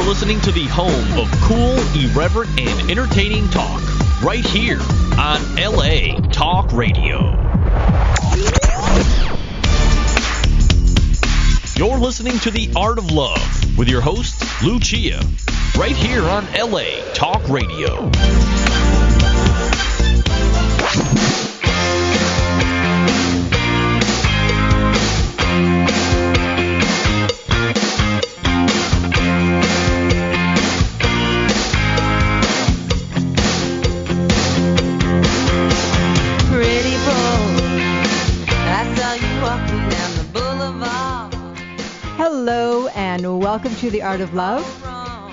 You're listening to the home of cool, irreverent, and entertaining talk, right here on LA Talk Radio. You're listening to The Art of Love with your host, Lucia, right here on LA Talk Radio. Hello and welcome to The Art of Love.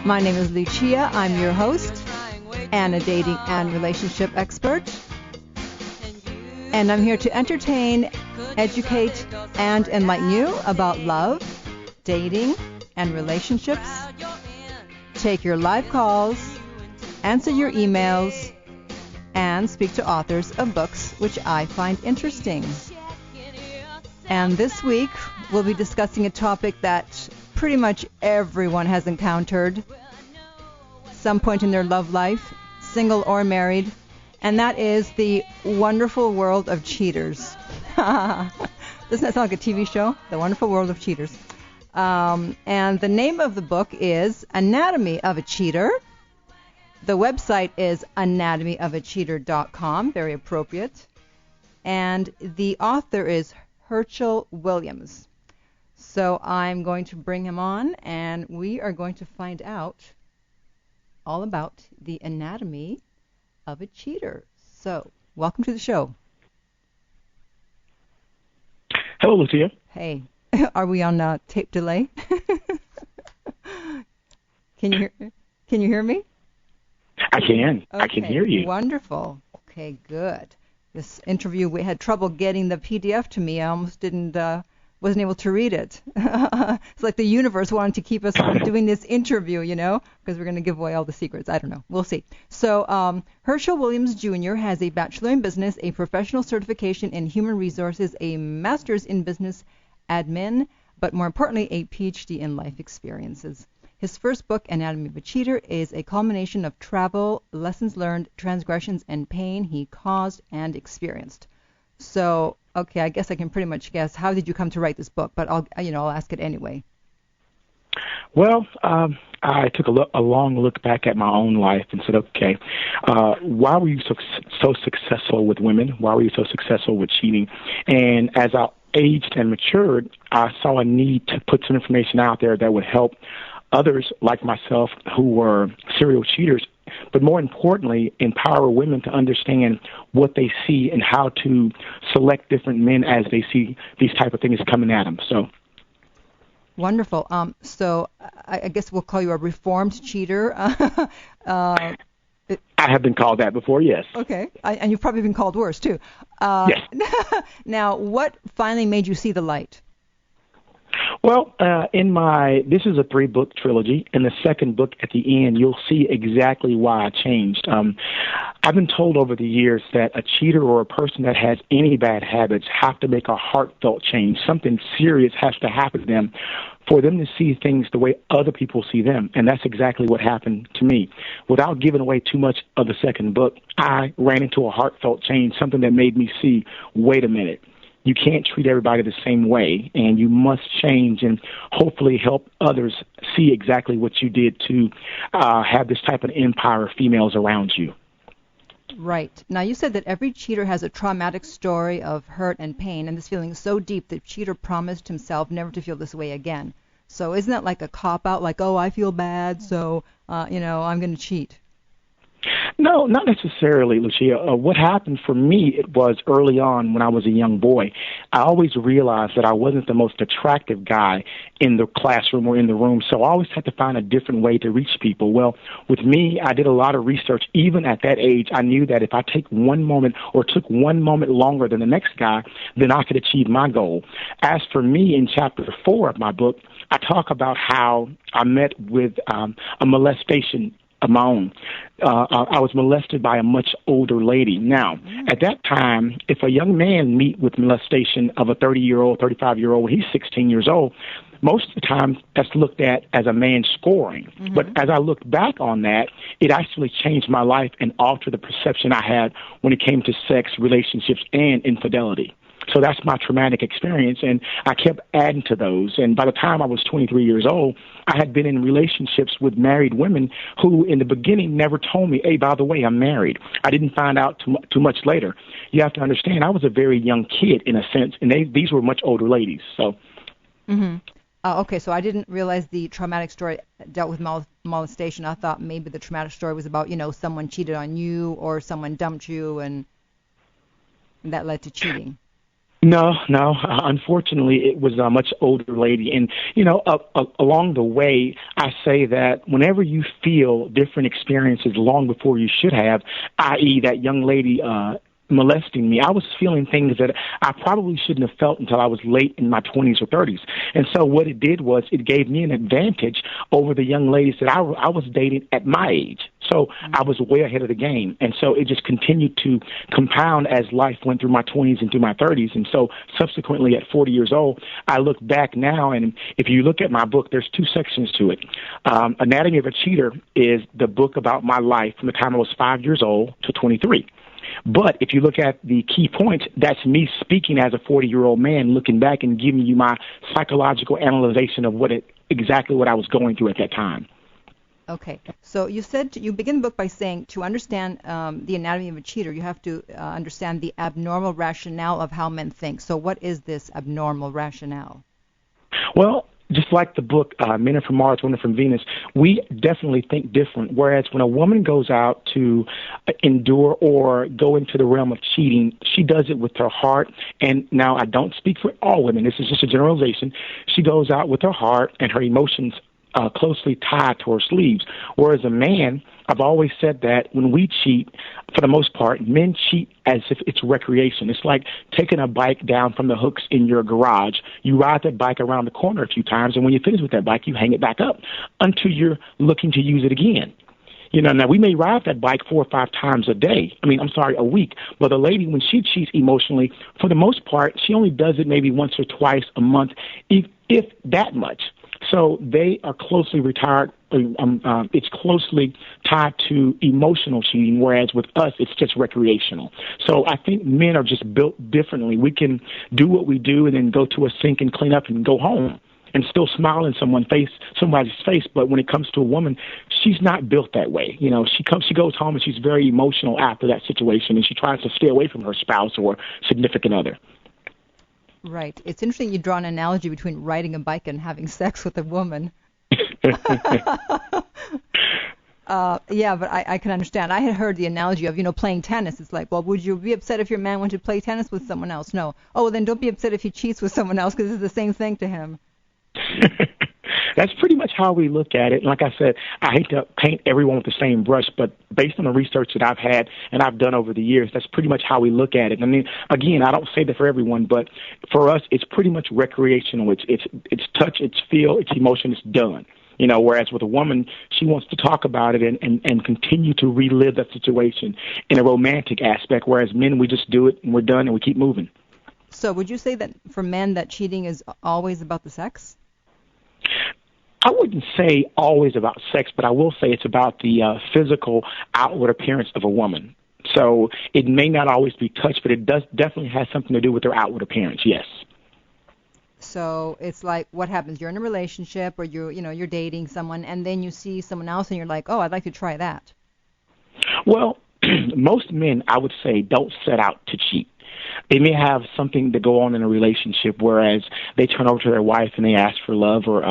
My name is Lucia. I'm your host and a dating and relationship expert. And I'm here to entertain, educate, and enlighten you about love, dating, and relationships. Take your live calls, answer your emails, and speak to authors of books which I find interesting. And this week, we'll be discussing a topic that pretty much everyone has encountered some point in their love life, single or married, and that is the wonderful world of cheaters. Doesn't that sound like a TV show? The Wonderful World of Cheaters. And the name of the book is Anatomy of a Cheater. The website is anatomyofacheater.com, very appropriate. And the author is Herschel Williams. So I'm going to bring him on, and we are going to find out all about the anatomy of a cheater. So, welcome to the show. Hello, Lucia. Hey, are we on tape delay? Can you hear me? I can. Okay, I can hear you. Wonderful. Okay, good. This interview, we had trouble getting the PDF to me. I almost wasn't able to read it. It's like the universe wanted to keep us from doing this interview, because we're going to give away all the secrets. I don't know. We'll see. So Herschel Williams Jr. has a bachelor in business, a professional certification in human resources, a master's in business admin, but more importantly, a PhD in life experiences. His first book, Anatomy of a Cheater, is a culmination of travel, lessons learned, transgressions, and pain he caused and experienced. So, okay, I guess I can pretty much guess. How did you come to write this book? But I'll ask it anyway. Well, I took a long look back at my own life and said, okay, why were you so successful with women? Why were you so successful with cheating? And as I aged and matured, I saw a need to put some information out there that would help others like myself who were serial cheaters, but more importantly, empower women to understand what they see and how to select different men as they see these type of things coming at them. So, wonderful. So I guess we'll call you a reformed cheater. I have been called that before, yes. Okay, and you've probably been called worse too. Yes. Now, what finally made you see the light? Well, this is a 3-book trilogy. In the second book at the end, you'll see exactly why I changed. I've been told over the years that a cheater or a person that has any bad habits have to make a heartfelt change. Something serious has to happen to them for them to see things the way other people see them. And that's exactly what happened to me. Without giving away too much of the second book, I ran into a heartfelt change, something that made me see, wait a minute. You can't treat everybody the same way, and you must change and hopefully help others see exactly what you did to have this type of empire of females around you. Right. Now, you said that every cheater has a traumatic story of hurt and pain, and this feeling is so deep that the cheater promised himself never to feel this way again. So isn't that like a cop-out, like, oh, I feel bad, so, I'm going to cheat? No, not necessarily, Lucia. What happened for me, it was early on when I was a young boy. I always realized that I wasn't the most attractive guy in the classroom or in the room, so I always had to find a different way to reach people. Well, with me, I did a lot of research. Even at that age, I knew that if I took one moment longer than the next guy, then I could achieve my goal. As for me, in chapter 4 of my book, I talk about how I met with a molestation of my own. I was molested by a much older lady. Now, at that time, if a young man meet with molestation of a 30-year-old, 35-year-old, when he's 16 years old, most of the time that's looked at as a man scoring. Mm-hmm. But as I looked back on that, it actually changed my life and altered the perception I had when it came to sex, relationships, and infidelity. So that's my traumatic experience, and I kept adding to those. And by the time I was 23 years old, I had been in relationships with married women who, in the beginning, never told me, hey, by the way, I'm married. I didn't find out too much later. You have to understand, I was a very young kid, in a sense, and these were much older ladies. So. Mm-hmm. Okay, so I didn't realize the traumatic story dealt with molestation. I thought maybe the traumatic story was about, someone cheated on you or someone dumped you, and that led to cheating. No. Unfortunately, it was a much older lady. And, along the way, I say that whenever you feel different experiences long before you should have, i.e. that young lady molesting me, I was feeling things that I probably shouldn't have felt until I was late in my 20s or 30s. And so what it did was it gave me an advantage over the young ladies that I was dating at my age. So I was way ahead of the game. And so it just continued to compound as life went through my 20s and through my 30s. And so subsequently at 40 years old, I look back now, and if you look at my book, there's 2 sections to it. Anatomy of a Cheater is the book about my life from the time I was 5 years old to 23. But if you look at the key points, that's me speaking as a 40-year-old man, looking back and giving you my psychological analyzation of exactly what I was going through at that time. Okay. So you said you begin the book by saying to understand the anatomy of a cheater, you have to understand the abnormal rationale of how men think. So what is this abnormal rationale? Well, just like the book, Men Are From Mars, Women Are From Venus, we definitely think different. Whereas when a woman goes out to endure or go into the realm of cheating, she does it with her heart. And now I don't speak for all women. This is just a generalization. She goes out with her heart and her emotions closely tied to her sleeves. Whereas a man, I've always said that when we cheat, for the most part, men cheat as if it's recreation. It's like taking a bike down from the hooks in your garage. You ride that bike around the corner a few times, and when you finish with that bike, you hang it back up until you're looking to use it again. Now we may ride that bike 4 or 5 times a week. But a lady, when she cheats emotionally, for the most part, she only does it maybe once or twice a month, if that much. So they are closely retired. It's closely tied to emotional cheating, whereas with us, it's just recreational. So I think men are just built differently. We can do what we do and then go to a sink and clean up and go home and still smile in somebody's face. But when it comes to a woman, she's not built that way. She goes home and she's very emotional after that situation, and she tries to stay away from her spouse or significant other. Right. It's interesting you draw an analogy between riding a bike and having sex with a woman. Yeah, but I can understand. I had heard the analogy of, playing tennis. It's like, well, would you be upset if your man went to play tennis with someone else? No. Oh, well, then don't be upset if he cheats with someone else because it's the same thing to him. That's pretty much how we look at it. And like I said, I hate to paint everyone with the same brush, but based on the research that I've had and I've done over the years, that's pretty much how we look at it. I mean, again, I don't say that for everyone, but for us, it's pretty much recreational. It's touch, it's feel, it's emotion, it's done. Whereas with a woman, she wants to talk about it and continue to relive that situation in a romantic aspect, whereas men, we just do it and we're done and we keep moving. So would you say that for men that cheating is always about the sex? I wouldn't say always about sex, but I will say it's about the physical outward appearance of a woman. So it may not always be touch, but it definitely has something to do with their outward appearance, yes. So it's like what happens? You're in a relationship or you're dating someone, and then you see someone else and you're like, oh, I'd like to try that. Well, most men, I would say, don't set out to cheat. They may have something to go on in a relationship, whereas they turn over to their wife and they ask for love or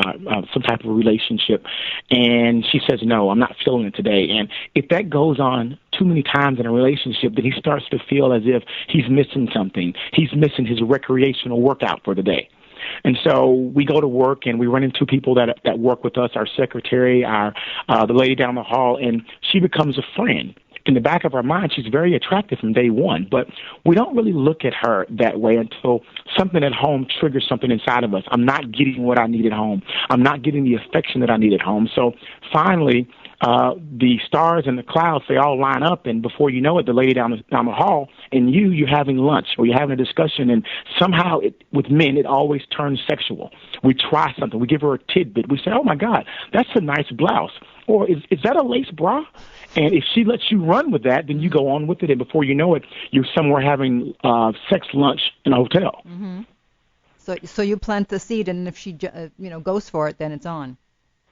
some type of relationship, and she says, no, I'm not feeling it today. And if that goes on too many times in a relationship, then he starts to feel as if he's missing something. He's missing his recreational workout for the day. And so we go to work and we run into people that work with us, our secretary, the lady down the hall, and she becomes a friend. In the back of our mind, she's very attractive from day one, but we don't really look at her that way until something at home triggers something inside of us. I'm not getting what I need at home. I'm not getting the affection that I need at home. So finally, the stars and the clouds, they all line up, and before you know it, the lady down the hall and you're having lunch or you're having a discussion, and somehow with men, it always turns sexual. We try something. We give her a tidbit. We say, oh, my God, that's a nice blouse. Or is that a lace bra? And if she lets you run with that, then you go on with it, and before you know it, you're somewhere having sex lunch in a hotel. Mm-hmm. So you plant the seed, and if she goes for it, then it's on.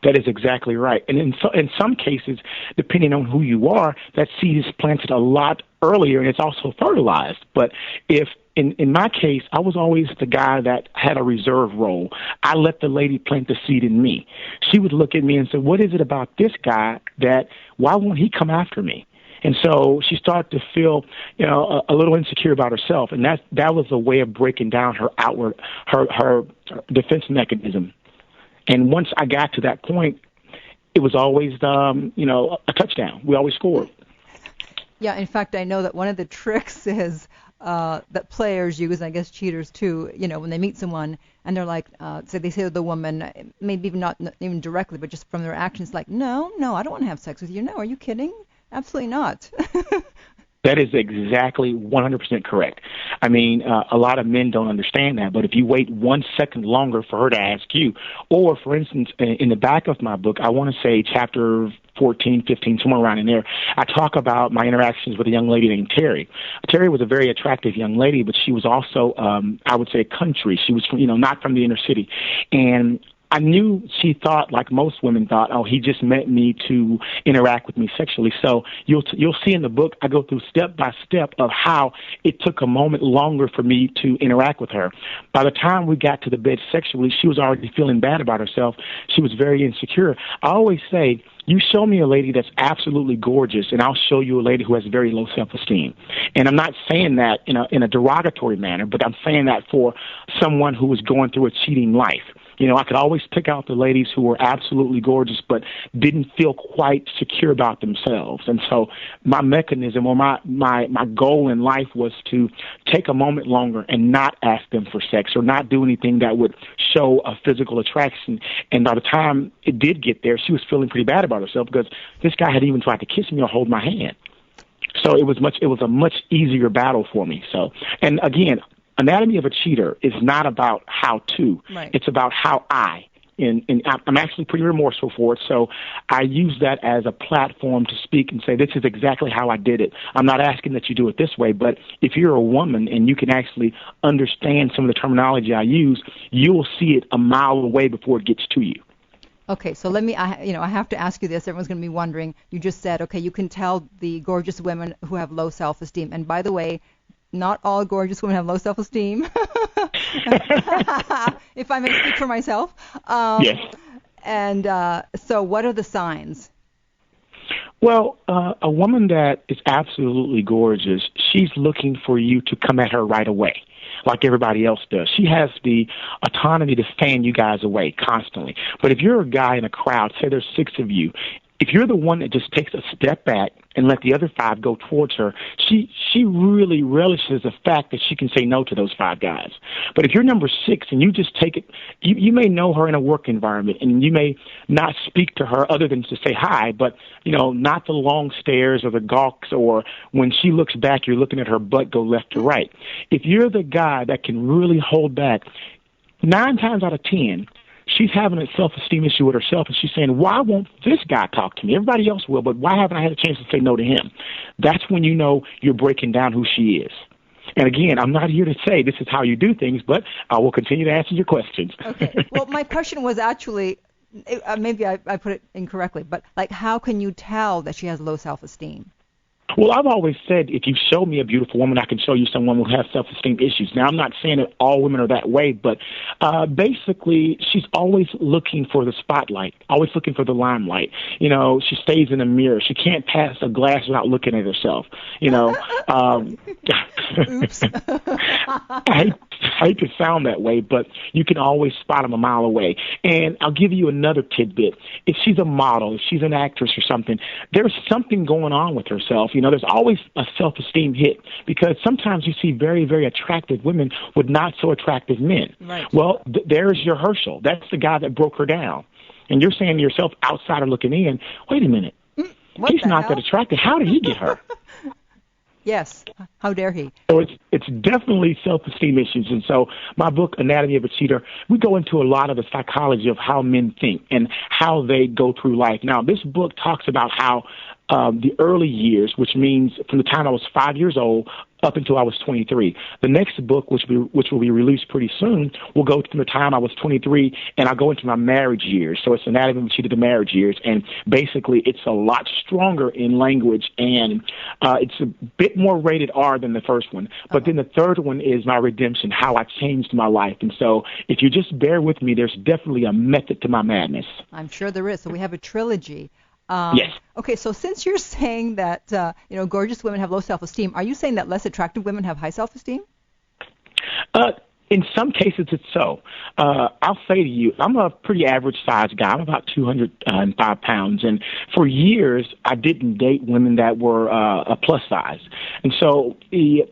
That is exactly right. And in some cases, depending on who you are, that seed is planted a lot earlier, and it's also fertilized. But if in my case, I was always the guy that had a reserve role. I let the lady plant the seed in me. She would look at me and say, what is it about this guy why won't he come after me? And so she started to feel, a little insecure about herself, and that was a way of breaking down her her defense mechanism. And once I got to that point, it was always, a touchdown. We always scored. Yeah, in fact, I know that one of the tricks is that players use, and I guess cheaters too, when they meet someone and they're like, say they say to the woman, maybe even not even directly, but just from their actions, like, no, I don't want to have sex with you. No, are you kidding? Absolutely not. That is exactly 100% correct. I mean, a lot of men don't understand that, but if you wait 1 second longer for her to ask you, or, for instance, in the back of my book, I want to say chapter 14, 15, somewhere around in there, I talk about my interactions with a young lady named Terry. Terry was a very attractive young lady, but she was also, I would say, country. She was, not from the inner city. And I knew she thought, like most women thought, oh, he just meant me to interact with me sexually. So you'll see in the book, I go through step by step of how it took a moment longer for me to interact with her. By the time we got to the bed sexually, she was already feeling bad about herself. She was very insecure. I always say, you show me a lady that's absolutely gorgeous, and I'll show you a lady who has very low self-esteem. And I'm not saying that in a derogatory manner, but I'm saying that for someone who is going through a cheating life. I could always pick out the ladies who were absolutely gorgeous but didn't feel quite secure about themselves. And so my mechanism or my goal in life was to take a moment longer and not ask them for sex or not do anything that would show a physical attraction. And by the time it did get there, she was feeling pretty bad about herself because this guy had even tried to kiss me or hold my hand. So it was a much easier battle for me. So, and again, Anatomy of a Cheater is not about how to. Right. It's about how I. And I'm actually pretty remorseful for it, so I use that as a platform to speak and say, this is exactly how I did it. I'm not asking that you do it this way, but if you're a woman and you can actually understand some of the terminology I use, you'll see it a mile away before it gets to you. Okay, so I have to ask you this. Everyone's going to be wondering. You just said, okay, you can tell the gorgeous women who have low self-esteem. And by the way, not all gorgeous women have low self-esteem, if I may speak for myself. Yes. And so what are the signs? Well, a woman that is absolutely gorgeous, she's looking for you to come at her right away, like everybody else does. She has the autonomy to fan you guys away constantly. But if you're a guy in a crowd, say there's 6 of you, if you're the one that just takes a step back and let the other 5 go towards her, she really relishes the fact that she can say no to those 5 guys. But if you're number 6 and you just take it, you may know her in a work environment and you may not speak to her other than to say hi, but, not the long stares or the gawks or when she looks back, you're looking at her butt go left to right. If you're the guy that can really hold back, 9 times out of 10, she's having a self-esteem issue with herself, and she's saying, why won't this guy talk to me? Everybody else will, but why haven't I had a chance to say no to him? That's when you know you're breaking down who she is. And again, I'm not here to say this is how you do things, but I will continue to answer your questions. Okay. Well, my question was actually, maybe I put it incorrectly, but how can you tell that she has low self-esteem? Well, I've always said if you show me a beautiful woman, I can show you someone who has self-esteem issues. Now, I'm not saying that all women are that way, but basically she's always looking for the spotlight, always looking for the limelight. She stays in a mirror. She can't pass a glass without looking at herself. Oops. I hate to sound that way, but you can always spot them a mile away. And I'll give you another tidbit. If she's a model, if she's an actress or something, there's something going on with herself. There's always a self-esteem hit because sometimes you see very, very attractive women with not so attractive men. Right. Well, there's your Herschel. That's the guy that broke her down. and you're saying to yourself, outsider looking in, wait a minute, he's not that attractive. How did he get her? Yes. How dare he? So it's definitely self-esteem issues. And so my book, Anatomy of a Cheater, we go into a lot of the psychology of how men think and how they go through life. Now, this book talks about how the early years, which means from the time I was 5 years old up until I was 23. The next book, which will be released pretty soon, will go from the time I was 23, and I'll go into my marriage years. So it's Anatomy of a Cheater, the marriage years, and basically it's a lot stronger in language, and it's a bit more rated R than the first one. But then the third one is my redemption, how I changed my life. And so if you just bear with me, there's definitely a method to my madness. I'm sure there is. So we have a trilogy. Yes. Okay, so since you're saying that gorgeous women have low self-esteem, are you saying that less attractive women have high self-esteem? In some cases, it's so. I'll say to you, I'm a pretty average-sized guy. I'm about 205 pounds, and for years, I didn't date women that were a plus size. And so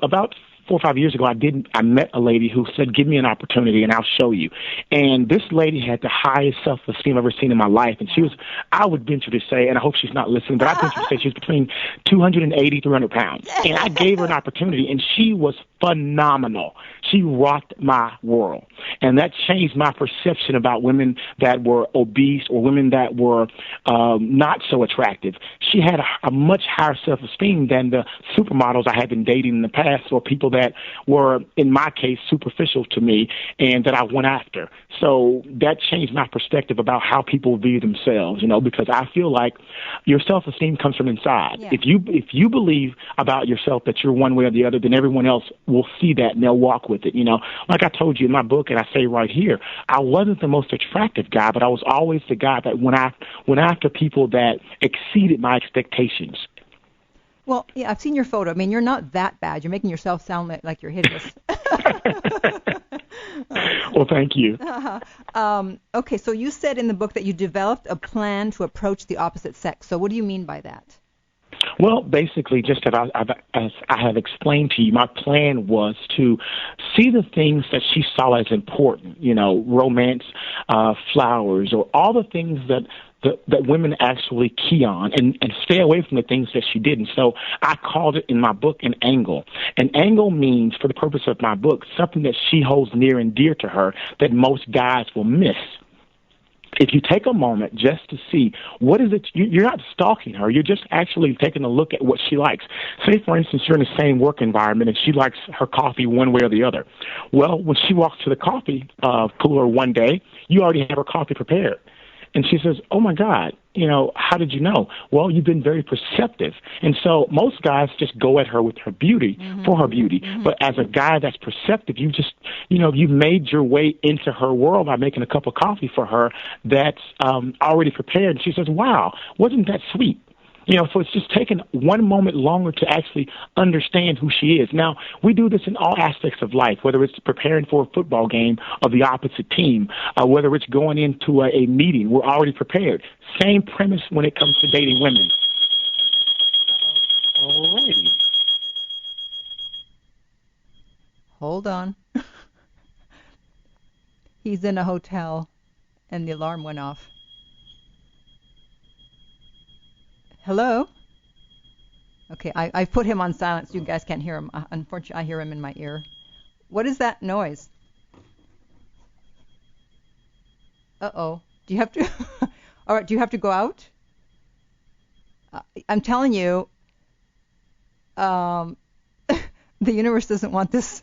about 4 or 5 years ago, I met a lady who said, give me an opportunity and I'll show you. And this lady had the highest self-esteem I've ever seen in my life. And she was, I would venture to say, and I hope she's not listening, but I venture to say she was between 280, 300 pounds. And I gave her an opportunity, and she was phenomenal. She rocked my world. And that changed my perception about women that were obese or women that were not so attractive. She had a much higher self-esteem than the supermodels I had been dating in the past, or people that were, in my case, superficial to me and that I went after. So that changed my perspective about how people view themselves, because I feel like your self-esteem comes from inside. Yeah. If you believe about yourself that you're one way or the other, then everyone else will see that and they'll walk with it. Like I told you in my book, and I say right here, I wasn't the most attractive guy, but I was always the guy that went after people that exceeded my expectations. Well, yeah, I've seen your photo. I mean, you're not that bad. You're making yourself sound like you're hideous. Well, thank you. Okay, so you said in the book that you developed a plan to approach the opposite sex. So what do you mean by that? Well, basically, just as I have explained to you, my plan was to see the things that she saw as important, romance, flowers, or all the things that women actually key on, and stay away from the things that she didn't. So I called it in my book an angle. An angle means, for the purpose of my book, something that she holds near and dear to her that most guys will miss. If you take a moment just to see what is it, you're not stalking her, you're just actually taking a look at what she likes. Say, for instance, you're in the same work environment and she likes her coffee one way or the other. Well, when she walks to the coffee cooler one day, you already have her coffee prepared. And she says, oh, my God, how did you know? Well, you've been very perceptive. And so most guys just go at her with her beauty, for her beauty. Mm-hmm. But as a guy that's perceptive, you just, you've made your way into her world by making a cup of coffee for her that's already prepared. And she says, wow, wasn't that sweet? So it's just taken one moment longer to actually understand who she is. Now, we do this in all aspects of life, whether it's preparing for a football game of the opposite team, whether it's going into a meeting. We're already prepared. Same premise when it comes to dating women. All righty. Hold on. He's in a hotel, and the alarm went off. Hello? Okay, I put him on silent so you guys can't hear him. Unfortunately, I hear him in my ear. What is that noise? Uh-oh. Do you have to... All right, do you have to go out? I'm telling you, the universe doesn't want this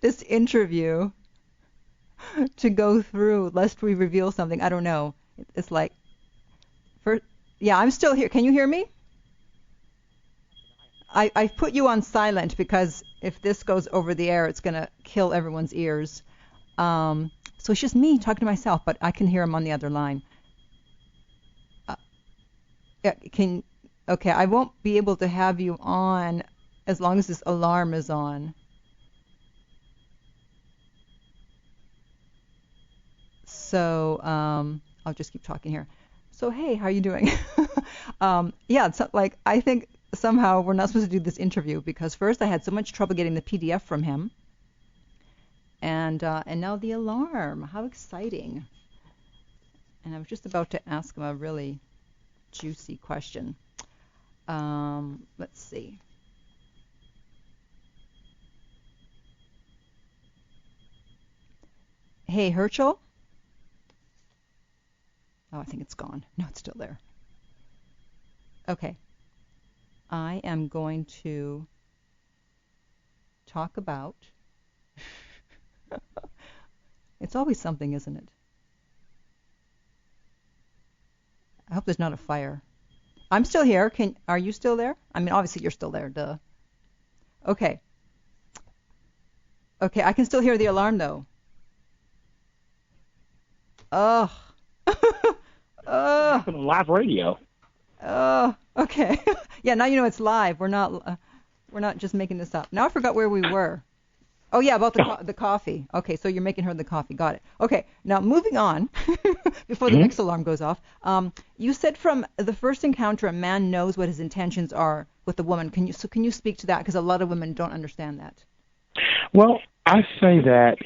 this interview to go through lest we reveal something. I don't know. It's like... Yeah, I'm still here. Can you hear me? I put you on silent because if this goes over the air, it's going to kill everyone's ears. So it's just me talking to myself, but I can hear him on the other line. Okay, I won't be able to have you on as long as this alarm is on. So I'll just keep talking here. So, hey, how are you doing? Yeah, it's like I think somehow we're not supposed to do this interview because first I had so much trouble getting the PDF from him. And now the alarm. How exciting. And I was just about to ask him a really juicy question. Let's see. Hey, Herschel? Oh, I think it's gone. No, it's still there. Okay. I am going to talk about... It's always something, isn't it? I hope there's not a fire. I'm still here. Are you still there? I mean, obviously you're still there, duh. Okay. Okay, I can still hear the alarm, though. Ugh. Happened on live radio. Okay. Yeah, now you know it's live. We're not just making this up. Now I forgot where we were. Oh yeah, about the coffee. Okay, so you're making her the coffee. Got it. Okay, now moving on before the next alarm goes off. You said from the first encounter, a man knows what his intentions are with a woman. Can you speak to that? Because a lot of women don't understand that. Well, I say that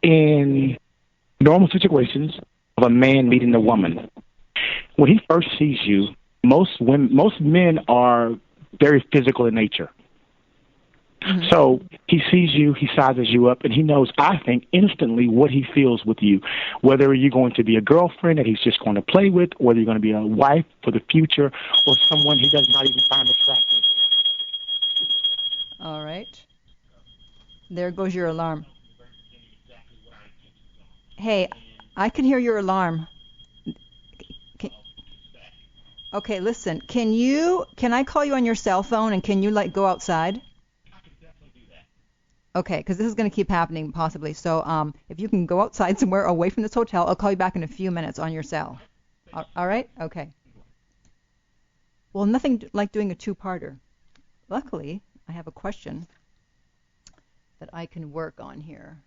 in normal situations of a man meeting a woman, when he first sees you, most men are very physical in nature. Mm-hmm. So he sees you, he sizes you up, and he knows, I think, instantly what he feels with you, whether you're going to be a girlfriend that he's just going to play with, whether you're going to be a wife for the future, or someone he does not even find attractive. All right. There goes your alarm. Hey, I can hear your alarm. Okay, listen. Can I call you on your cell phone, and can you go outside? Okay, because this is going to keep happening possibly. So if you can go outside somewhere away from this hotel, I'll call you back in a few minutes on your cell. All right? Okay. Well, nothing like doing a two-parter. Luckily, I have a question that I can work on here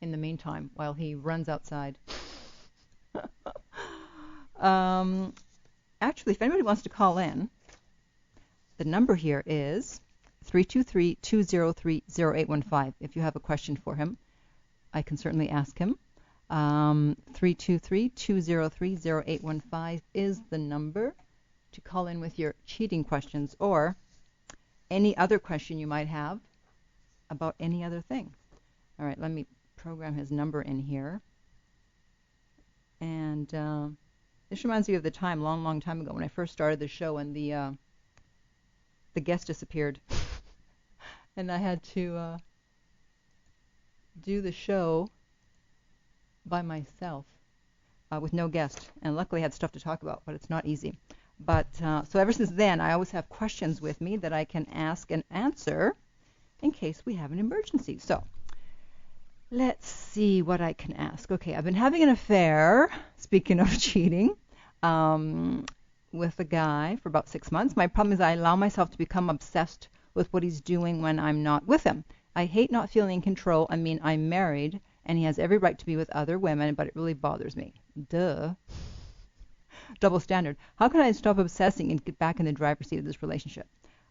in the meantime while he runs outside. Actually, if anybody wants to call in, the number here is 323-203-0815. If you have a question for him, I can certainly ask him. 323-203-0815 is the number to call in with your cheating questions or any other question you might have about any other thing. All right, let me program his number in here. And this reminds me of the time, long time ago, when I first started the show and the guest disappeared. And I had to do the show by myself with no guest. And luckily I had stuff to talk about, but it's not easy. But so ever since then, I always have questions with me that I can ask and answer in case we have an emergency. So let's see what I can ask. Okay, I've been having an affair, speaking of cheating, with a guy for about 6 months. My problem is I allow myself to become obsessed with what he's doing when I'm not with him. I hate not feeling in control. I mean, I'm married, and he has every right to be with other women, but it really bothers me. Duh. Double standard. How can I stop obsessing and get back in the driver's seat of this relationship?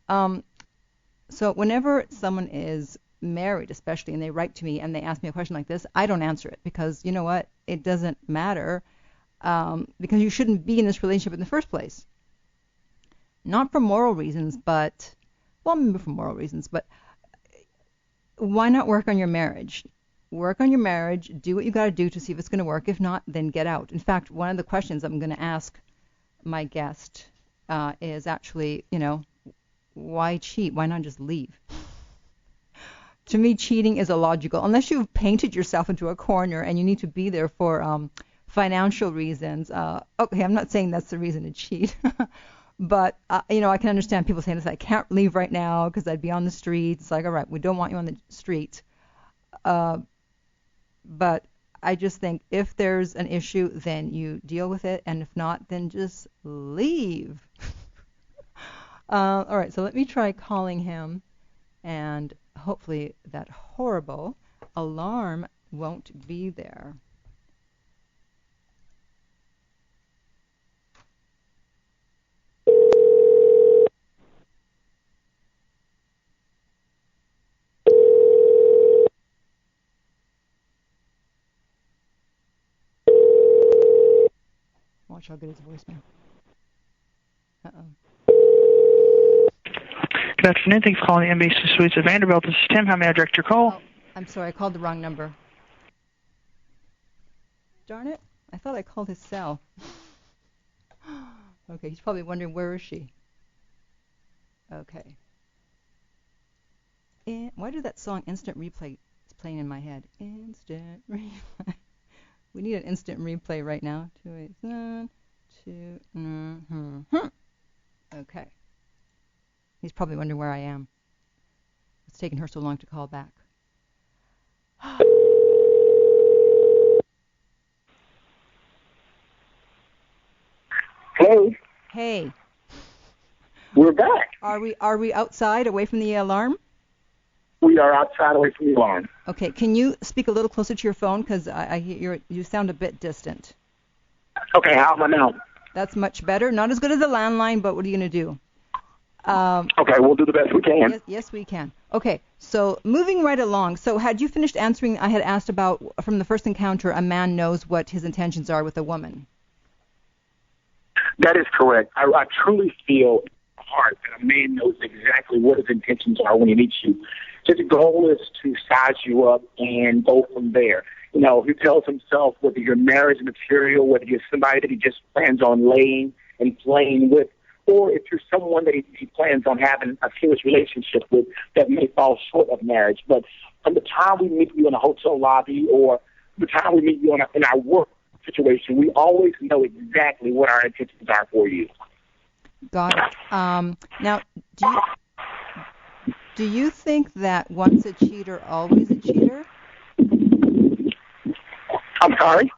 So whenever someone is married, especially, and they write to me and they ask me a question like this, I don't answer it because, you know what, it doesn't matter because you shouldn't be in this relationship in the first place. Not for moral reasons, but, well, maybe for moral reasons, but why not work on your marriage? Work on your marriage, do what you got to do to see if it's going to work. If not, then get out. In fact, one of the questions I'm going to ask my guest is actually, why cheat? Why not just leave? To me, cheating is illogical. Unless you've painted yourself into a corner and you need to be there for financial reasons. Okay, I'm not saying that's the reason to cheat. But, I can understand people saying this, I can't leave right now because I'd be on the street. It's like, all right, we don't want you on the street. But I just think if there's an issue, then you deal with it. And if not, then just leave. All right, so let me try calling him. And hopefully that horrible alarm won't be there. Watch how good his voicemail. Uh-oh. Good afternoon. Thanks for calling the NBC Suites of Vanderbilt. This is Tim. How may I direct your call? Oh, I'm sorry. I called the wrong number. Darn it. I thought I called his cell. Okay, he's probably wondering, where is she? Okay. Why did that song Instant Replay is playing in my head? Instant Replay. We need an instant replay right now. 287 2. Okay. He's probably wondering where I am. It's taking her so long to call back. Hey. Hey. We're back. Are we outside, away from the alarm? We are outside, away from the alarm. Okay. Can you speak a little closer to your phone, because I hear you sound a bit distant. Okay. How am I now? That's much better. Not as good as the landline, but what are you going to do? Okay, we'll do the best we can. Yes, we can. Okay, so moving right along. So had you finished answering? I had asked about, from the first encounter, a man knows what his intentions are with a woman. That is correct. I truly feel in my heart that a man knows exactly what his intentions are when he meets you. His goal is to size you up and go from there. You know, he tells himself whether you're marriage material, whether you're somebody that he just plans on laying and playing with, or if you're someone that he plans on having a serious relationship with that may fall short of marriage. But from the time we meet you in a hotel lobby or the time we meet you in our work situation, we always know exactly what our intentions are for you. Got it. Now, do you think that once a cheater, always a cheater? I'm sorry?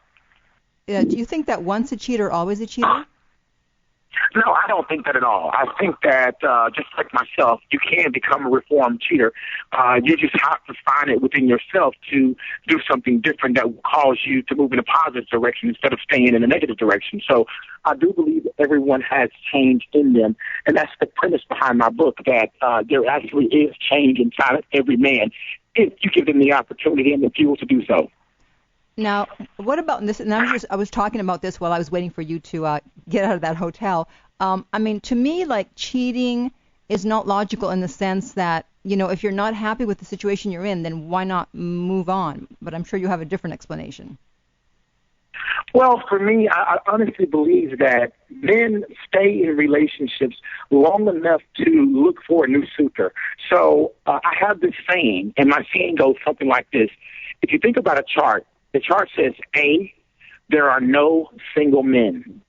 Do you think that once a cheater, always a cheater? No, I don't think that at all. I think that just like myself, you can become a reformed cheater. You just have to find it within yourself to do something different that will cause you to move in a positive direction instead of staying in a negative direction. So I do believe that everyone has change in them, and that's the premise behind my book, that there actually is change inside of every man if you give them the opportunity and the fuel to do so. Now, what about this? And I was talking about this while I was waiting for you to get out of that hotel. I mean, to me, like, cheating is not logical in the sense that, you know, if you're not happy with the situation you're in, then why not move on? But I'm sure you have a different explanation. Well, for me, I honestly believe that men stay in relationships long enough to look for a new suitor. So I have this saying, and my saying goes something like this. If you think about a chart, the chart says A, there are no single men.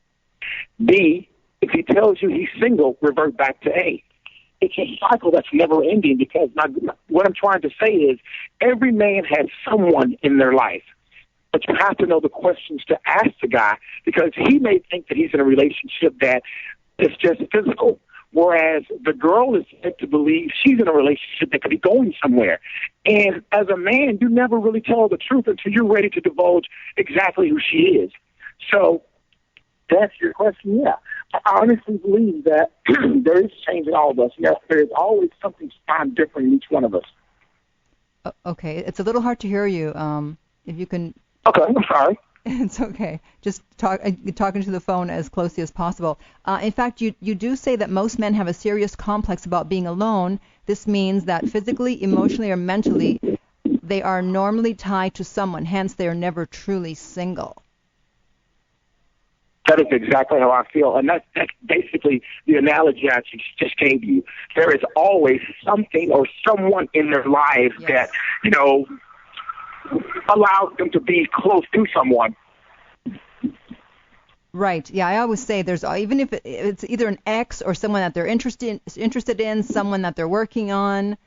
B, if he tells you he's single, revert back to A. It's a cycle that's never ending, because what I'm trying to say is every man has someone in their life. But you have to know the questions to ask the guy, because he may think that he's in a relationship that is just physical, whereas the girl is meant to believe she's in a relationship that could be going somewhere. And as a man, you never really tell the truth until you're ready to divulge exactly who she is. So that's your question, yeah. I honestly believe that there is change in all of us. Yes, there is always something to find different in each one of us. Okay, it's a little hard to hear you. If you can... Okay, I'm sorry. It's okay. Just talking to the phone as closely as possible. In fact, you do say that most men have a serious complex about being alone. This means that physically, emotionally, or mentally, they are normally tied to someone. Hence, they are never truly single. That is exactly how I feel. And that's basically the analogy I just gave you. There is always something or someone in their lives that, you know, allows them to be close to someone. Right. Yeah, I always say there's, even if it's either an ex or someone that they're interested in, someone that they're working on,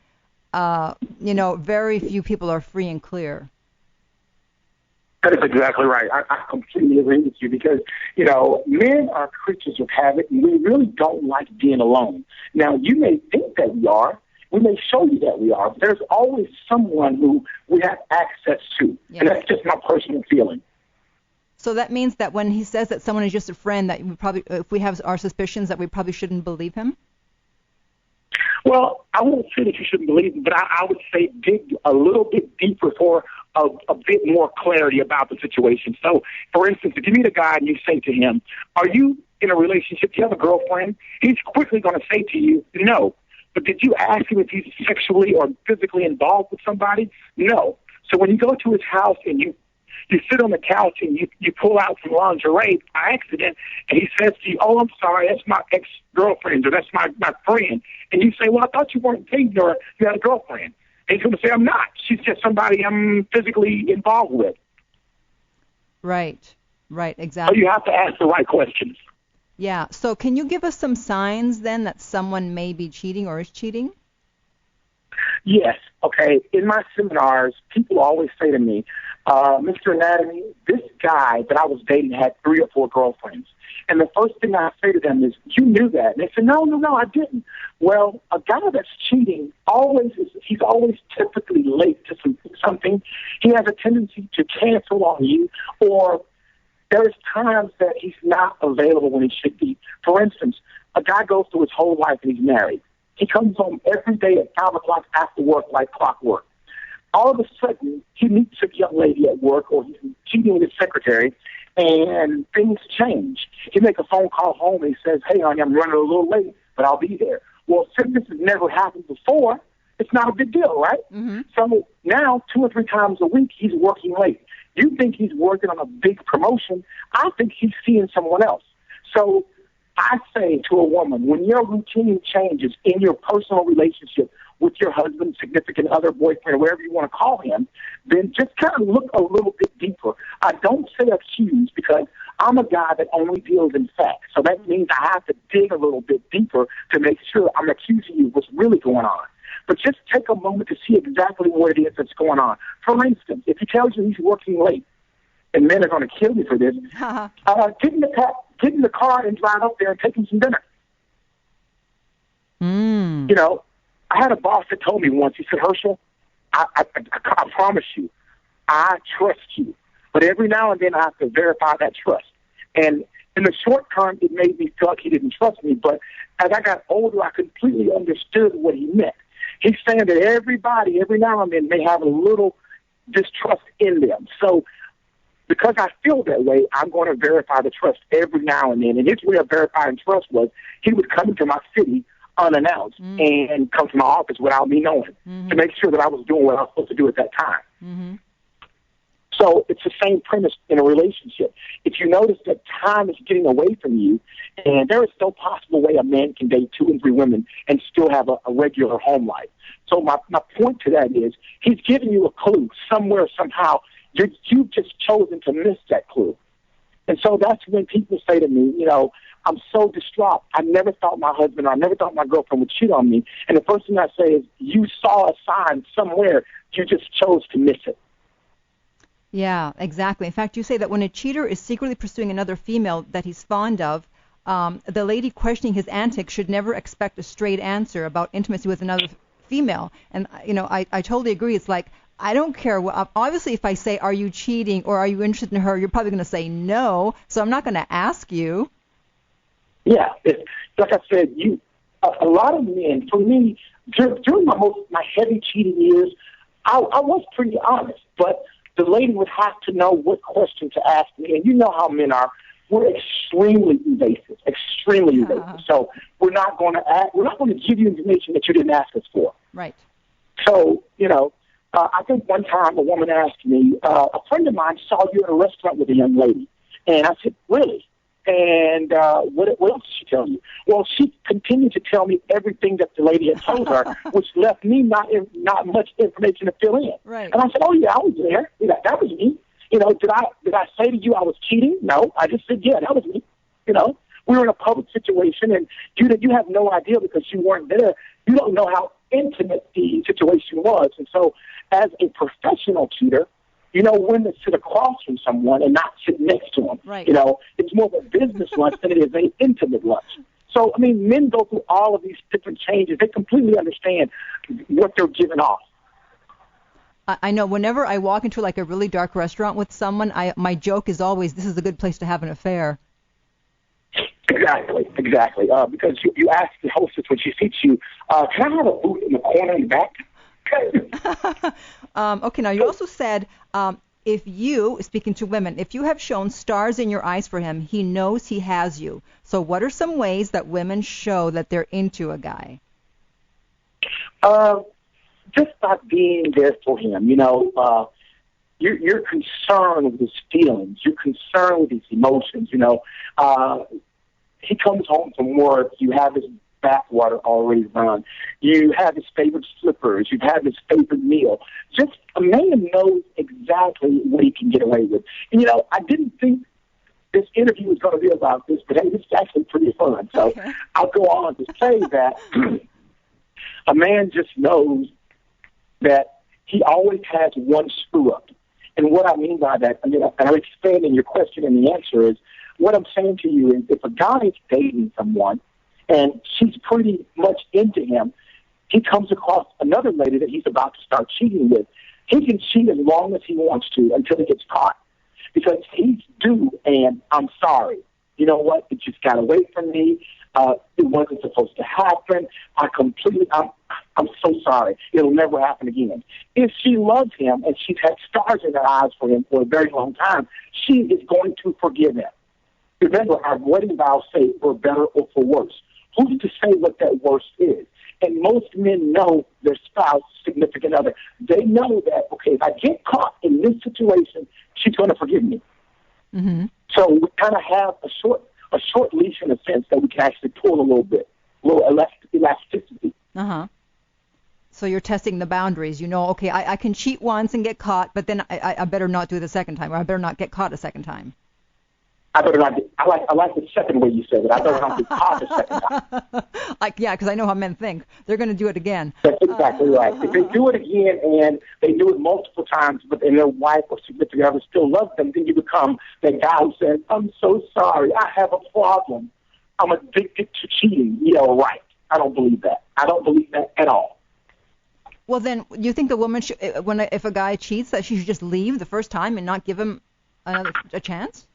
you know, very few people are free and clear. That is exactly right. I completely agree with you, because, you know, men are creatures of habit, and we really don't like being alone. Now, you may think that we are. We may show you that we are. But there's always someone who we have access to, and that's just my personal feeling. So that means that when he says that someone is just a friend, that we probably, if we have our suspicions, that we probably shouldn't believe him? Well, I won't say that you shouldn't believe him, but I would say dig a little bit deeper for a bit more clarity about the situation. So, for instance, if you meet a guy and you say to him, are you in a relationship? Do you have a girlfriend? He's quickly going to say to you, no. But did you ask him if he's sexually or physically involved with somebody? No. So when you go to his house and you sit on the couch and you pull out some lingerie by accident, and he says to you, oh, I'm sorry, that's my ex-girlfriend, or that's my friend. And you say, well, I thought you weren't dating her, you had a girlfriend. And he's going to say, I'm not. She's just somebody I'm physically involved with. Right, exactly. So you have to ask the right questions. Yeah, so can you give us some signs then that someone may be cheating or is cheating? Yes. Okay. In my seminars, people always say to me, Mr. Anatomy, this guy that I was dating had 3 or 4 girlfriends. And the first thing I say to them is, you knew that. And they say, no, I didn't. Well, a guy that's cheating he's always typically late to something. He has a tendency to cancel on you, or there's times that he's not available when he should be. For instance, a guy goes through his whole life and he's married. He comes home every day at 5 o'clock after work like clockwork. All of a sudden, he meets a young lady at work, or he's cheating with his secretary, and things change. He makes a phone call home and he says, hey, honey, I'm running a little late, but I'll be there. Well, since this has never happened before, it's not a big deal, right? Mm-hmm. So now 2 or 3 times a week, he's working late. You think he's working on a big promotion. I think he's seeing someone else. So I say to a woman, when your routine changes in your personal relationship with your husband, significant other, boyfriend, whatever you want to call him, then just kind of look a little bit deeper. I don't say accuse, because I'm a guy that only deals in facts. So that means I have to dig a little bit deeper to make sure I'm accusing you of what's really going on. But just take a moment to see exactly what it is that's going on. For instance, if he tells you he's working late, and men are going to kill me for this, get in the car and drive up there and take him some dinner. You know, I had a boss that told me once, he said, Herschel, I promise you, I trust you. But every now and then I have to verify that trust. And in the short term, it made me feel like he didn't trust me. But as I got older, I completely understood what he meant. He's saying that everybody, every now and then, may have a little distrust in them. So because I feel that way, I'm going to verify the trust every now and then. And his way of verifying trust was he would come into my city unannounced and come to my office without me knowing to make sure that I was doing what I was supposed to do at that time. So it's the same premise in a relationship. If you notice that time is getting away from you, and there is no possible way a man can date 2 and 3 women and still have a regular home life. So my point to that is he's giving you a clue somewhere, somehow. You've just chosen to miss that clue. And so that's when people say to me, you know, I'm so distraught. I never thought my husband or I never thought my girlfriend would cheat on me. And the first thing I say is, you saw a sign somewhere. You just chose to miss it. Yeah, exactly. In fact, you say that when a cheater is secretly pursuing another female that he's fond of, the lady questioning his antics should never expect a straight answer about intimacy with another female. And, you know, I totally agree. It's like, I don't care. Obviously, if I say, are you cheating or are you interested in her, you're probably going to say no. So I'm not going to ask you. Yeah. Like I said, a lot of men, for me, during my heavy cheating years, I was pretty honest. But the lady would have to know what question to ask me. And you know how men are. We're extremely evasive. So we're not going to give you information that you didn't ask us for. Right. So, you know, I think one time a woman asked me, a friend of mine saw you at a restaurant with a young lady. And I said, really? And what else did she tell you? Well, she continued to tell me everything that the lady had told her, which left me not much information to fill in. Right. And I said, oh, yeah, I was there. You know, that was me. You know, did I say to you I was cheating? No, I just said, yeah, that was me. You know, we were in a public situation, and you have no idea because you weren't there. You don't know how intimate the situation was. And so as a professional cheater, you know when to sit across from someone and not sit next to them. Right. You know, it's more of a business lunch than it is an intimate lunch. So, I mean, men go through all of these different changes. They completely understand what they're giving off. I know whenever I walk into like a really dark restaurant with someone, my joke is always, this is a good place to have an affair. Exactly. Because you ask the hostess when she seats you, can I have a booth in the corner in the back? okay. Okay, now you also said if you, speaking to women, if you have shown stars in your eyes for him, he knows he has you. So what are some ways that women show that they're into a guy? Just by being there for him, you're concerned with his feelings. You're concerned with his emotions. He comes home from work. You have his bathwater already run. You have his favorite slippers. You have his favorite meal. Just a man knows exactly what he can get away with. And, I didn't think this interview was going to be about this, but hey, this is actually pretty fun. So okay. I'll go on to say that a man just knows that he always has one screw up. And what I mean by that, and I'm expanding your question, and the answer is, what I'm saying to you is if a guy is dating someone and she's pretty much into him, he comes across another lady that he's about to start cheating with. He can cheat as long as he wants to until he gets caught. Because he's due, and I'm sorry. You know what? It just got away from me. It wasn't supposed to happen. I'm so sorry. It'll never happen again. If she loves him and she's had stars in her eyes for him for a very long time, she is going to forgive him. Remember, our wedding vows say for better or for worse. Who's to say what that worse is? And most men know their spouse, significant other. They know that, okay, if I get caught in this situation, she's going to forgive me. Mm-hmm. So we kind of have a short leash in a sense that we can actually pull a little bit, a little elasticity. Uh-huh. So you're testing the boundaries. Okay, I can cheat once and get caught, but then I better not do it the second time, or I better not get caught a second time. I like the second way you said it. I better not get caught the second time. Yeah, because I know how men think. They're going to do it again. That's exactly right. If they do it again and they do it multiple times, and their wife or significant other still loves them, then you become that guy who says, I'm so sorry, I have a problem. I'm addicted to cheating. Right. I don't believe that. I don't believe that at all. Well, then, you think the woman, if a guy cheats, that she should just leave the first time and not give him a chance?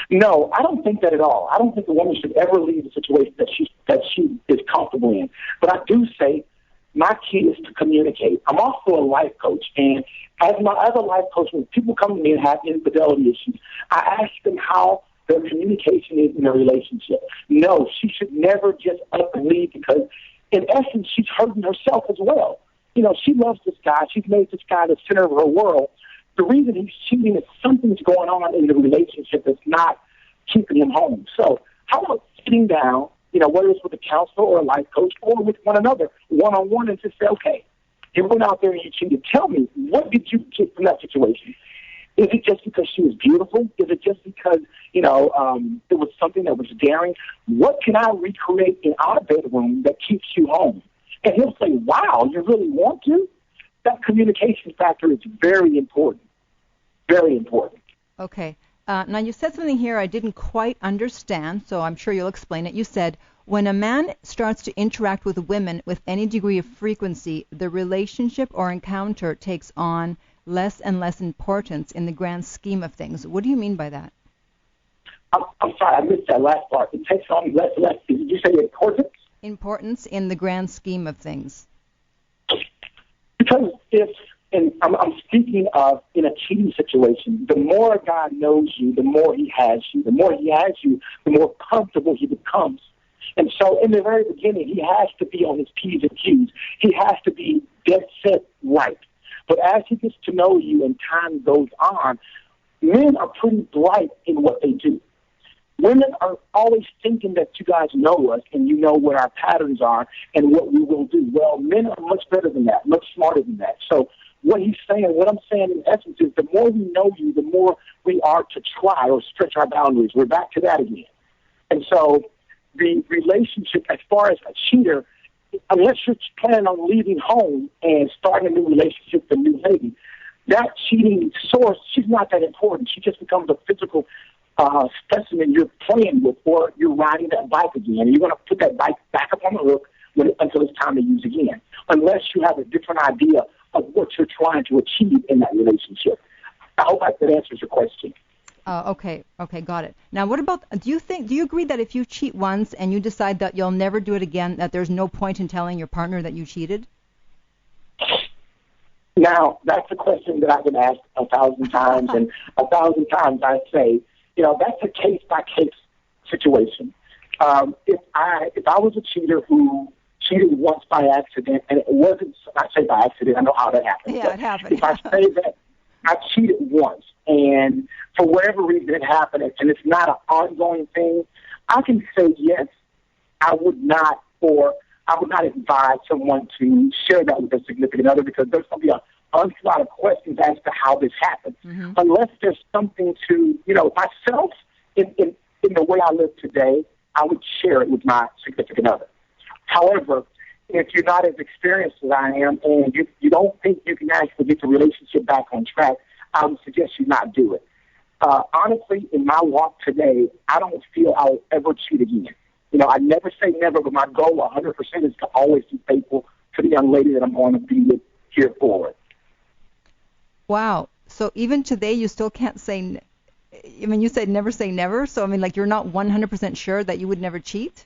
No, I don't think that at all. I don't think a woman should ever leave a situation that she is comfortable in. But I do say my key is to communicate. I'm also a life coach, and as a life coach, when people come to me and have infidelity issues, I ask them how their communication is in a relationship. No, she should never just up and leave because, in essence, she's hurting herself as well. She loves this guy. She's made this guy the center of her world. The reason he's cheating is something's going on in the relationship that's not keeping him home. So how about sitting down, whether it's with a counselor or a life coach or with one another, one-on-one, and just say, okay, you went out there and you cheated. Tell me, what did you get from that situation? Is it just because she was beautiful? Is it just because, it was something that was daring? What can I recreate in our bedroom that keeps you home? And he'll say, wow, you really want to? That communication factor is very important. Very important. Okay. Now, you said something here I didn't quite understand, so I'm sure you'll explain it. You said, when a man starts to interact with women with any degree of frequency, the relationship or encounter takes on less and less importance in the grand scheme of things. What do you mean by that? I'm sorry, I missed that last part. It takes on less and less. Did you say importance? Importance in the grand scheme of things. Because and I'm speaking of in a cheating situation, the more a guy knows you, the more he has you. The more he has you, the more comfortable he becomes. And so in the very beginning, he has to be on his P's and Q's. He has to be dead set right. But as he gets to know you and time goes on, men are pretty bright in what they do. Women are always thinking that you guys know us and you know what our patterns are and what we will do. Well, men are much better than that, much smarter than that. So what I'm saying in essence is the more we know you, the more we are to try or stretch our boundaries. We're back to that again. And so the relationship, as far as a cheater, unless you're planning on leaving home and starting a new relationship with a new lady, that cheating source, she's not that important. She just becomes a physical specimen you're playing with, or you're riding that bike again. And you're going to put that bike back up on the hook until it's time to use again, unless you have a different idea of what you're trying to achieve in that relationship. I hope that answers your question. Okay, got it. Now, what about, do you agree that if you cheat once and you decide that you'll never do it again, that there's no point in telling your partner that you cheated? Now, that's a question that I've been asked 1,000 times, and 1,000 times I say, that's a case-by-case situation. If I was a cheater who cheated once by accident, and it wasn't, I say by accident, I know how that happened. Yeah, it happened. If I say that I cheated once, and for whatever reason it happened, and it's not an ongoing thing, I can say yes, I would not advise someone to share that with a significant other, because there's going to be a lot of questions as to how this happened. Mm-hmm. Unless there's something to, myself, in the way I live today, I would share it with my significant other. However, if you're not as experienced as I am, and you don't think you can actually get the relationship back on track, I would suggest you not do it. Honestly, in my walk today, I don't feel I'll ever cheat again. I never say never, but my goal 100% is to always be faithful to the young lady that I'm going to be with here forward. Wow. So even today, you still can't say, you said never say never. So, you're not 100% sure that you would never cheat?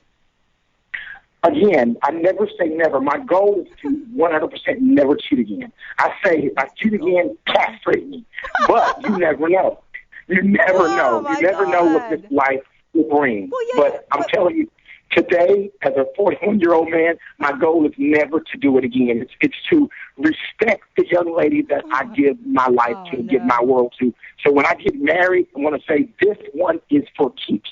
Again, I never say never. My goal is to 100% never cheat again. I say if I cheat again, castrate me. But you never know. You never know. You never know what this life will bring. Well, yeah, but I'm telling you, today, as a 41-year-old man, my goal is never to do it again. It's to respect the young lady that I give my life to, give my world to. So when I get married, I want to say this one is for keeps.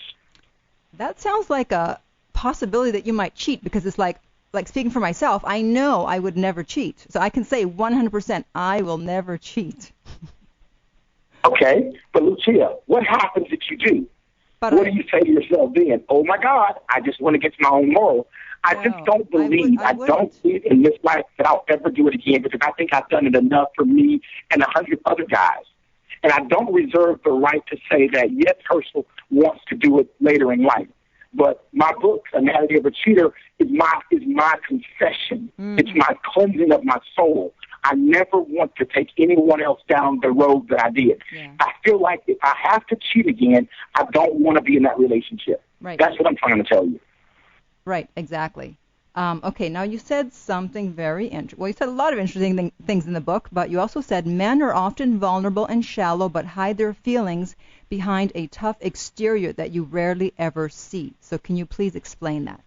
That sounds like a possibility that you might cheat, because it's like speaking for myself, I know I would never cheat. So I can say 100% I will never cheat. Okay, but Lucia, what happens if you do? What do you say to yourself then? Oh, my God, I just want to get to my own moral. I just don't believe, I don't believe in this life that I'll ever do it again, because I think I've done it enough for me and 100 other guys. And I don't reserve the right to say that, yes, Herschel wants to do it later in life. But my book, Anatomy of a Cheater, is my confession. Mm-hmm. It's my cleansing of my soul. I never want to take anyone else down the road that I did. Yeah. I feel like if I have to cheat again, I don't want to be in that relationship. Right. That's what I'm trying to tell you. Right, exactly. Okay, now you said something very interesting. Well, you said a lot of interesting things in the book, but you also said men are often vulnerable and shallow but hide their feelings behind a tough exterior that you rarely ever see. So can you please explain that?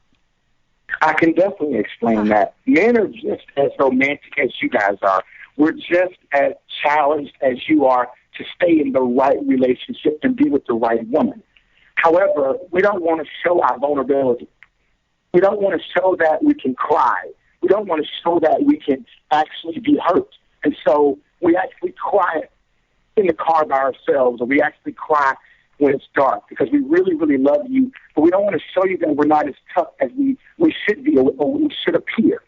I can definitely explain that. Men are just as romantic as you guys are. We're just as challenged as you are to stay in the right relationship and be with the right woman. However, we don't want to show our vulnerability. We don't want to show that we can cry. We don't want to show that we can actually be hurt. And so we actually cry in the car by ourselves, or we actually cry when it's dark, because we really, really love you, but we don't want to show you that we're not as tough as we should be, or we should appear.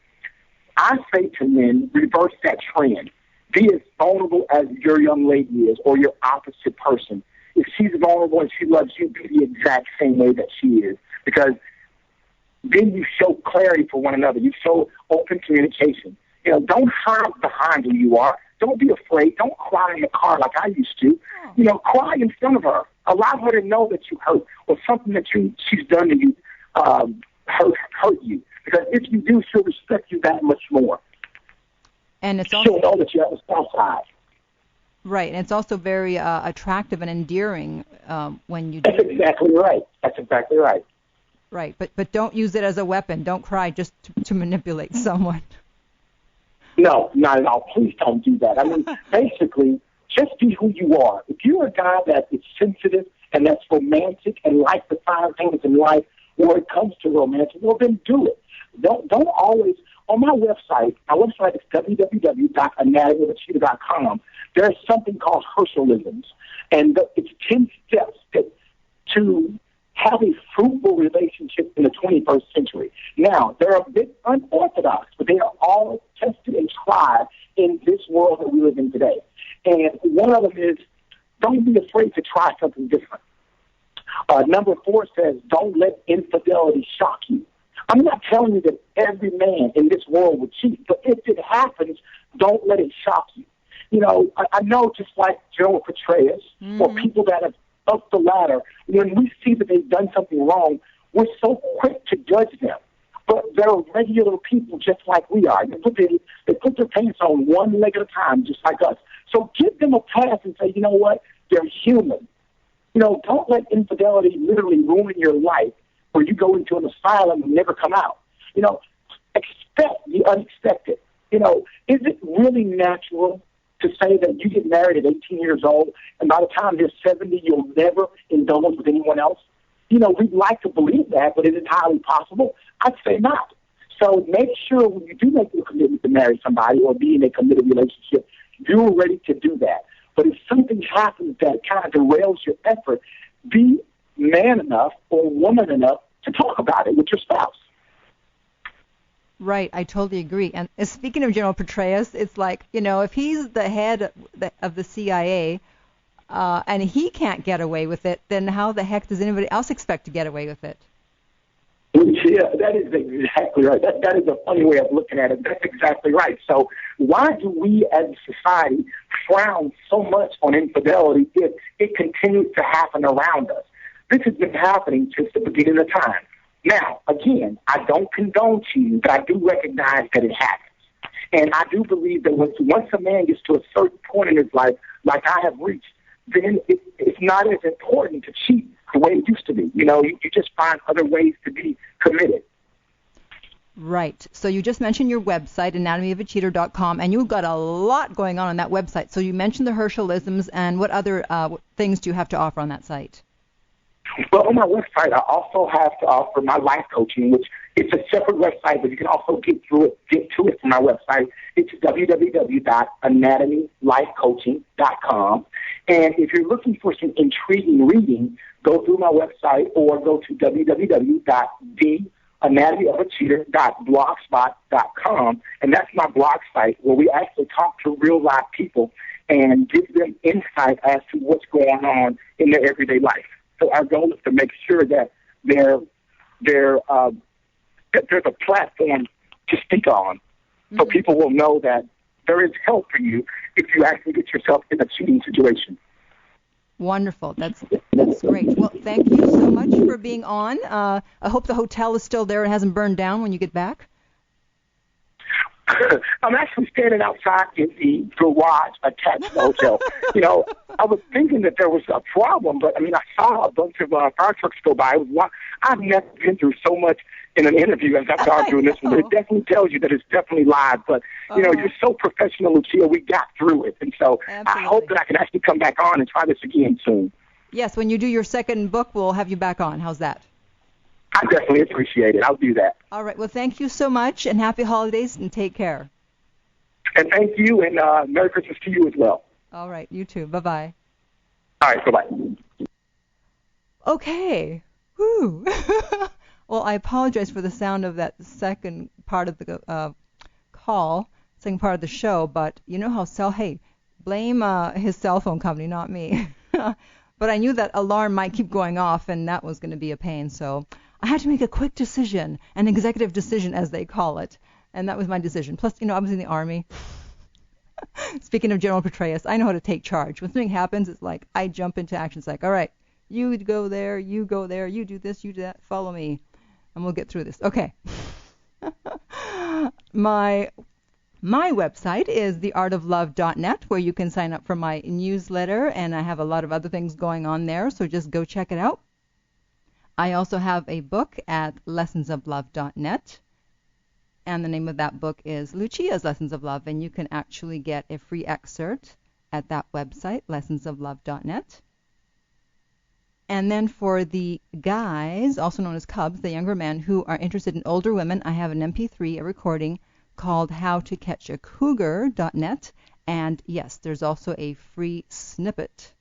I say to men, reverse that trend. Be as vulnerable as your young lady is, or your opposite person. If she's vulnerable and she loves you, be the exact same way that she is, because then you show clarity for one another. You show open communication. Don't hide behind who you are. Don't be afraid. Don't cry in the car like I used to. Cry in front of her. Allow her to know that you hurt, or something that she's done to you hurt you. Because if you do, she'll respect you that much more. And it's also, she'll know that you have a soft side. Right, and it's also very attractive and endearing when you do. That's exactly right. That's exactly right. Right, but don't use it as a weapon. Don't cry just to manipulate someone. No, not at all. Please don't do that. I mean, basically, just be who you are. If you're a guy that is sensitive and that's romantic and likes the fine things in life, when it comes to romantic, well, then do it. Don't always. On my website is www.anatomyofacheater.com. There's something called Herschelisms, and it's 10 steps to have a fruitful relationship in the 21st century. Now, they're a bit unorthodox, but they are all tested and tried in this world that we live in today. And one of them is, don't be afraid to try something different. Number 4 says, don't let infidelity shock you. I'm not telling you that every man in this world would cheat, but if it happens, don't let it shock you. I know, just like Joe Petraeus, or people that have up the ladder, when we see that they've done something wrong, we're so quick to judge them. but they're regular people just like we are. They put their pants on one leg at a time, just like us. So give them a pass and say, you know what? They're human. You know, don't let infidelity literally ruin your life where you go into an asylum and never come out. You know, expect the unexpected. You know, is it really natural to say that you get married at 18 years old and by the time you're 70, you'll never indulge with anyone else? You know, we'd like to believe that, but is it entirely possible? I'd say not. So make sure when you do make a commitment to marry somebody or be in a committed relationship, you're ready to do that. But if something happens that kind of derails your effort, be man enough or woman enough to talk about it with your spouse. Right, I totally agree. And speaking of General Petraeus, it's like, you know, if he's the head of the CIA and he can't get away with it, then how the heck does anybody else expect to get away with it? Yeah, that is exactly right. That is a funny way of looking at it. That's exactly right. So why do we as a society frown so much on infidelity if it continues to happen around us? This has been happening since the beginning of time. Now, again, I don't condone cheating, but I do recognize that it happens. And I do believe that once a man gets to a certain point in his life, like I have reached, then it's not as important to cheat the way it used to be. You know, you just find other ways to be committed. Right. So you just mentioned your website, anatomyofacheater.com, and you've got a lot going on that website. So you mentioned the Hershelisms, and what other things do you have to offer on that site? Well, on my website, I also have to offer my life coaching, which it's a separate website, but you can also get to it from my website. It's www.anatomylifecoaching.com. And if you're looking for some intriguing reading, go through my website or go to www.theanatomyofacheater.blogspot.com. And that's my blog site where we actually talk to real live people and give them insight as to what's going on in their everyday life. So our goal is to make sure that there's a platform to speak on, so people will know that there is help for you if you actually get yourself in a cheating situation. Wonderful. That's great. Well, thank you so much for being on. I hope the hotel is still there and hasn't burned down when you get back. I'm actually standing outside in the garage attached to the hotel. You know, I was thinking that there was a problem, but, I mean, I saw a bunch of fire trucks go by. I've never been through so much in an interview as I've gone through this one. But it definitely tells you that it's definitely live. But, you know, you're so professional, Lucia. We got through it. And so I hope that I can actually come back on and try this again soon. Yes, when you do your second book, we'll have you back on. How's that? I definitely appreciate it. I'll do that. All right. Well, thank you so much, and happy holidays, and take care. And thank you, and Merry Christmas to you as well. All right. You too. Bye-bye. All right. Bye-bye. Okay. Whew. Well, I apologize for the sound of that second part of the call, second part of the show, but you know how blame his cell phone company, not me. But I knew that alarm might keep going off, and that was going to be a pain, so I had to make a quick decision, an executive decision, as they call it, and that was my decision. Plus, you know, I was in the Army. Speaking of General Petraeus, I know how to take charge. When something happens, it's like I jump into action. It's like, all right, you go there, you do this, you do that, follow me, and we'll get through this. Okay. My website is theartoflove.net, where you can sign up for my newsletter, and I have a lot of other things going on there, so just go check it out. I also have a book at lessonsoflove.net, and the name of that book is Lucia's Lessons of Love, and you can actually get a free excerpt at that website, lessonsoflove.net. And then for the guys, also known as Cubs, the younger men who are interested in older women, I have an MP3, a recording, called howtocatchacougar.net, and yes, there's also a free snippet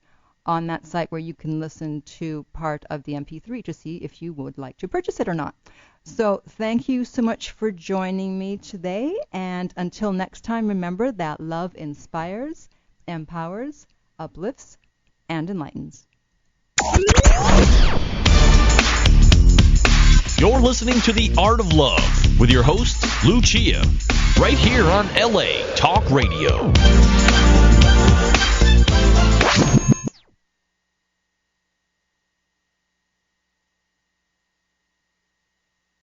on that site where you can listen to part of the MP3 to see if you would like to purchase it or not. So thank you so much for joining me today, and until next time, remember that love inspires, empowers, uplifts, and enlightens. You're listening to The Art of Love with your host, Lucia, right here on LA Talk Radio.